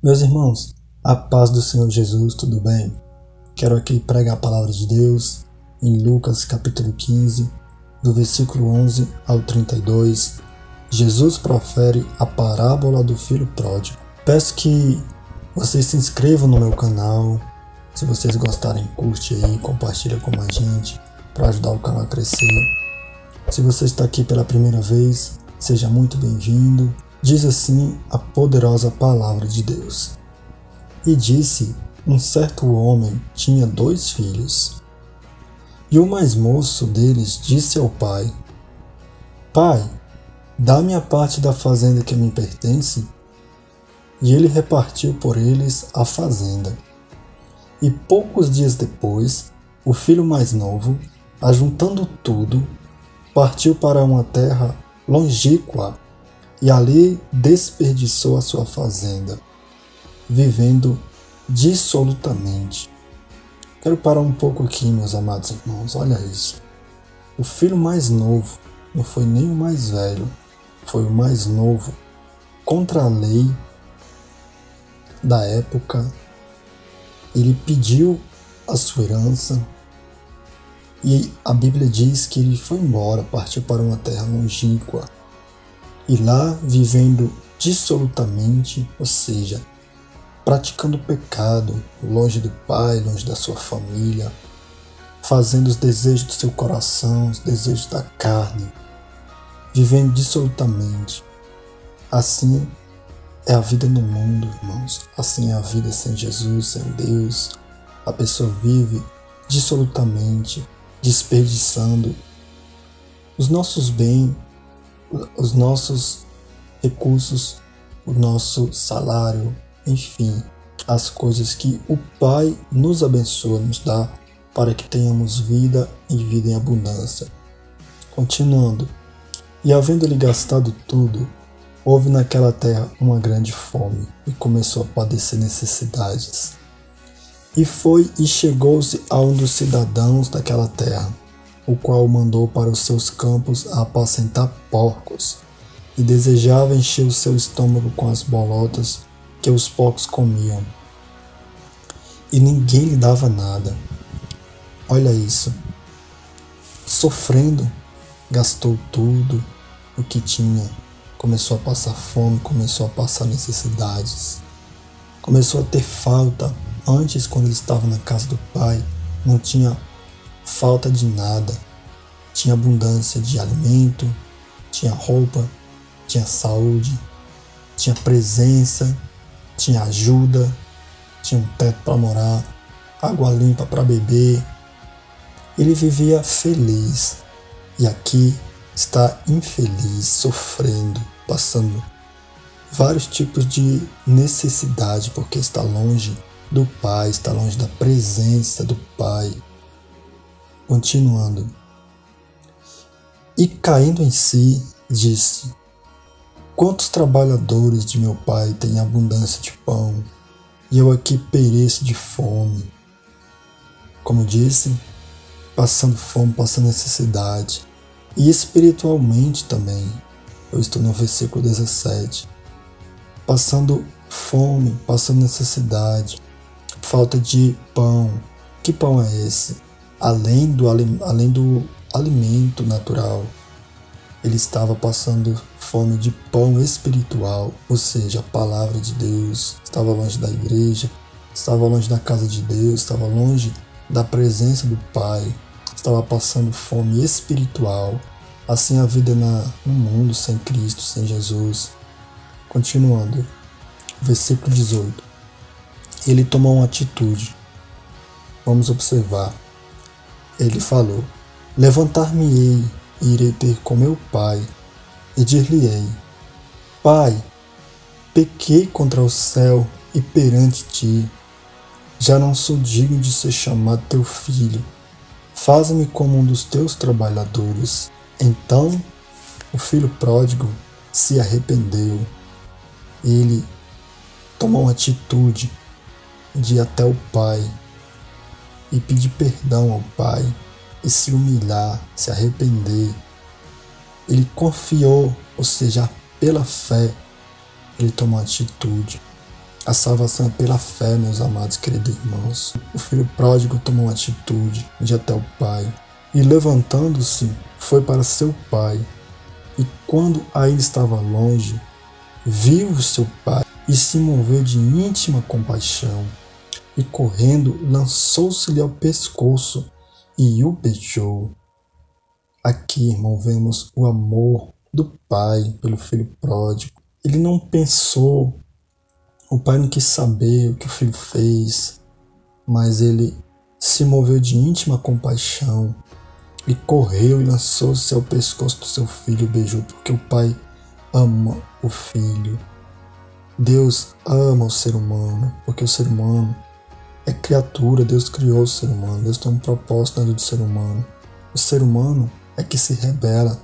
Meus irmãos, a paz do Senhor Jesus, tudo bem? Quero aqui pregar a palavra de Deus em Lucas capítulo 15, do versículo 11 ao 32. Jesus profere a parábola do filho pródigo. Peço que vocês se inscrevam no meu canal. Se vocês gostarem, curte aí, compartilha com a gente para ajudar o canal a crescer. Se você está aqui pela primeira vez, seja muito bem-vindo. Diz assim a poderosa palavra de Deus. E disse: um certo homem tinha 2 filhos. E o mais moço deles disse ao pai: Pai, dá-me a parte da fazenda que me pertence. E ele repartiu por eles a fazenda. E poucos dias depois, o filho mais novo, ajuntando tudo, partiu para uma terra longínqua e ali desperdiçou a sua fazenda, vivendo dissolutamente. Quero parar um pouco aqui, meus amados irmãos, olha isso. O filho mais novo não foi nem o mais velho, foi o mais novo. Contra a lei da época, ele pediu a sua herança e a Bíblia diz que ele foi embora, partiu para uma terra longínqua. E lá, vivendo dissolutamente, ou seja, praticando pecado, longe do pai, longe da sua família, fazendo os desejos do seu coração, os desejos da carne, vivendo dissolutamente. Assim é a vida no mundo, irmãos. Assim é a vida sem Jesus, sem Deus. A pessoa vive dissolutamente, desperdiçando os nossos bens, os nossos recursos, o nosso salário, enfim, as coisas que o Pai nos abençoa, nos dá para que tenhamos vida e vida em abundância. Continuando, e havendo-lhe gastado tudo, houve naquela terra uma grande fome e começou a padecer necessidades. E foi e chegou-se a um dos cidadãos daquela terra, o qual mandou para os seus campos a apacentar porcos, e desejava encher o seu estômago com as bolotas que os porcos comiam. E ninguém lhe dava nada. Olha isso. Sofrendo, gastou tudo o que tinha, começou a passar fome, começou a passar necessidades, começou a ter falta. Antes, quando ele estava na casa do pai, não tinha falta de nada, tinha abundância de alimento, tinha roupa, tinha saúde, tinha presença, tinha ajuda, tinha um teto para morar, água limpa para beber. Ele vivia feliz e aqui está infeliz, sofrendo, passando vários tipos de necessidade porque está longe do Pai, está longe da presença do Pai. Continuando. E caindo em si, disse: quantos trabalhadores de meu pai têm abundância de pão, e eu aqui pereço de fome. Como disse, passando fome, passando necessidade. E espiritualmente também. Eu estou no versículo 17. Passando fome, passando necessidade, falta de pão. Que pão é esse? Além do alimento natural, ele estava passando fome de pão espiritual, ou seja, a palavra de Deus. Estava longe da igreja, estava longe da casa de Deus, estava longe da presença do Pai, estava passando fome espiritual. Assim a vida no mundo sem Cristo, sem Jesus. Continuando, versículo 18. Ele tomou uma atitude. Vamos observar. Ele falou: levantar-me-ei e irei ter com meu pai, e dir-lhe-ei: Pai, pequei contra o céu e perante ti, já não sou digno de ser chamado teu filho, faze-me como um dos teus trabalhadores. Então o filho pródigo se arrependeu. Ele tomou uma atitude de ir até o pai e pedir perdão ao pai e se humilhar, se arrepender. Ele confiou, ou seja, pela fé, ele tomou atitude. A salvação é pela fé, meus amados queridos irmãos. O filho pródigo tomou uma atitude de ir até o pai e, levantando-se, foi para seu pai. E quando ainda estava longe, viu o seu pai e se moveu de íntima compaixão. E correndo, lançou-se-lhe ao pescoço e o beijou. Aqui, irmão, vemos o amor do pai pelo filho pródigo. Ele não pensou, o pai não quis saber o que o filho fez, mas ele se moveu de íntima compaixão e correu e lançou-se ao pescoço do seu filho e beijou, porque o pai ama o filho. Deus ama o ser humano, porque o ser humano é criatura, Deus criou o ser humano, Deus tem um propósito na vida do ser humano. O ser humano é que se rebela,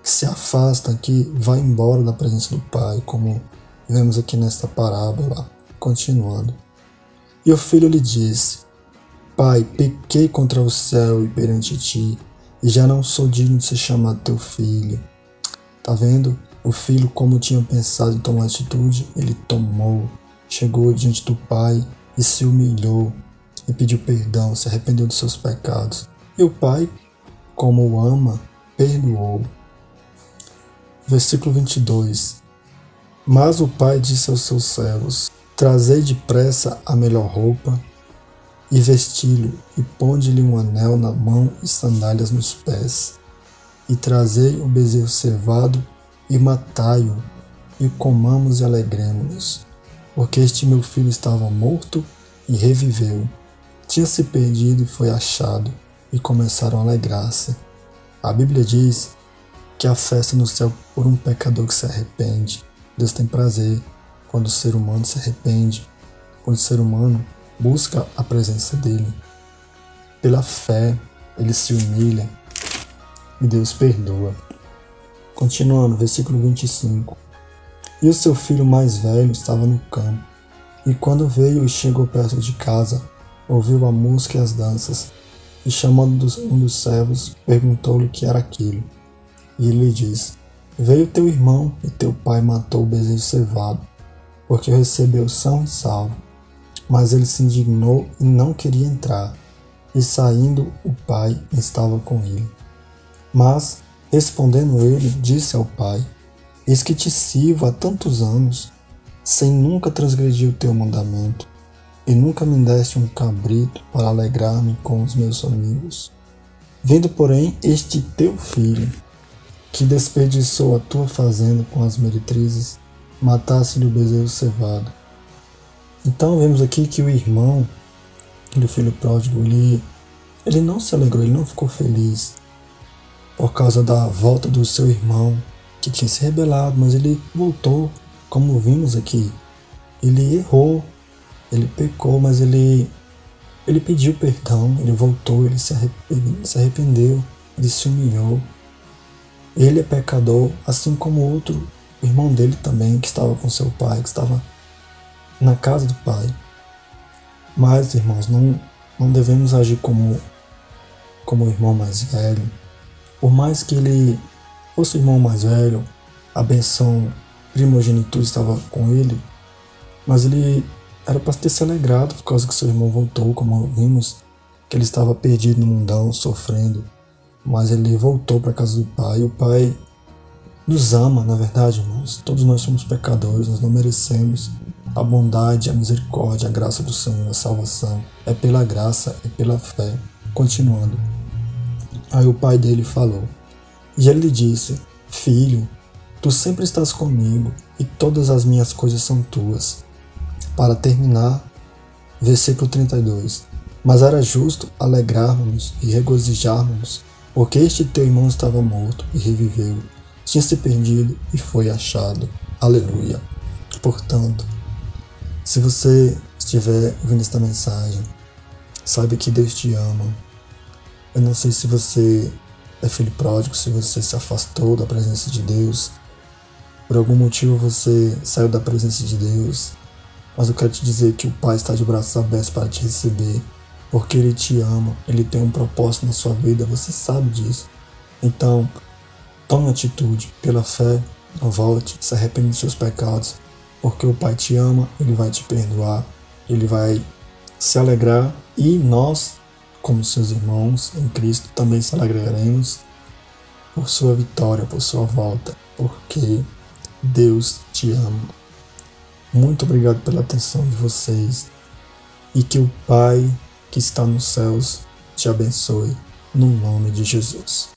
que se afasta, que vai embora da presença do Pai, como vemos aqui nesta parábola, continuando. E o filho lhe disse: Pai, pequei contra o céu e perante ti, e já não sou digno de ser chamado teu filho. Tá vendo? O filho, como tinha pensado em tomar atitude, ele tomou, chegou diante do pai e se humilhou e pediu perdão, se arrependeu dos seus pecados. E o pai, como o ama, perdoou. Versículo 22. Mas o pai disse aos seus servos: Trazei depressa a melhor roupa e vesti-lo, e ponde-lhe um anel na mão e sandálias nos pés. E trazei o bezerro cevado e matai-o, e comamos e alegremo-nos. Porque este meu filho estava morto e reviveu, tinha se perdido e foi achado, e começaram a alegrar-se. A Bíblia diz que a festa no céu por um pecador que se arrepende. Deus tem prazer quando o ser humano se arrepende, quando o ser humano busca a presença dele. Pela fé, ele se humilha e Deus perdoa. Continuando, versículo 25. E o seu filho mais velho estava no campo, e quando veio e chegou perto de casa, ouviu a música e as danças, e chamando um dos servos, perguntou-lhe o que era aquilo. E ele lhe disse: Veio teu irmão, e teu pai matou o bezerro cevado, porque o recebeu são e salvo. Mas ele se indignou e não queria entrar, e saindo o pai estava com ele. Mas, respondendo ele, disse ao pai: Eis que te sirvo há tantos anos, sem nunca transgredir o teu mandamento, e nunca me deste um cabrito para alegrar-me com os meus amigos. Vendo, porém, este teu filho, que desperdiçou a tua fazenda com as meretrizes, matasse-lhe o bezerro cevado. Então vemos aqui que o irmão do filho pródigo, ele não se alegrou, ele não ficou feliz por causa da volta do seu irmão, que tinha se rebelado, mas ele voltou, como vimos aqui. Ele errou, ele pecou, mas ele pediu perdão, ele voltou, ele se arrependeu, ele se humilhou. Ele é pecador, assim como o outro irmão dele também, que estava com seu pai, que estava na casa do pai. Mas, irmãos, não devemos agir como o irmão mais velho. Por mais que ele fosse o irmão mais velho, a benção primogenitura estava com ele, mas ele era para ter se alegrado por causa que seu irmão voltou, como vimos, que ele estava perdido no mundão, sofrendo. Mas ele voltou para a casa do pai. O pai nos ama, na verdade, irmãos. Todos nós somos pecadores, nós não merecemos a bondade, a misericórdia, a graça do Senhor, a salvação. É pela graça, é pela fé. Continuando. Aí o pai dele falou, e ele lhe disse: Filho, tu sempre estás comigo, e todas as minhas coisas são tuas. Para terminar, versículo 32. Mas era justo alegrarmos e regozijarmos, porque este teu irmão estava morto e reviveu, tinha se perdido e foi achado. Aleluia. Portanto, se você estiver ouvindo esta mensagem, saiba que Deus te ama. Eu não sei se você é filho pródigo, se você se afastou da presença de Deus, por algum motivo você saiu da presença de Deus, mas eu quero te dizer que o Pai está de braços abertos para te receber, porque Ele te ama, Ele tem um propósito na sua vida, você sabe disso. Então, tome atitude, pela fé, volte, se arrependa dos seus pecados porque o Pai te ama, Ele vai te perdoar, Ele vai se alegrar e nós, como seus irmãos em Cristo, também se alegraremos por sua vitória, por sua volta, porque Deus te ama. Muito obrigado pela atenção de vocês e que o Pai que está nos céus te abençoe, no nome de Jesus.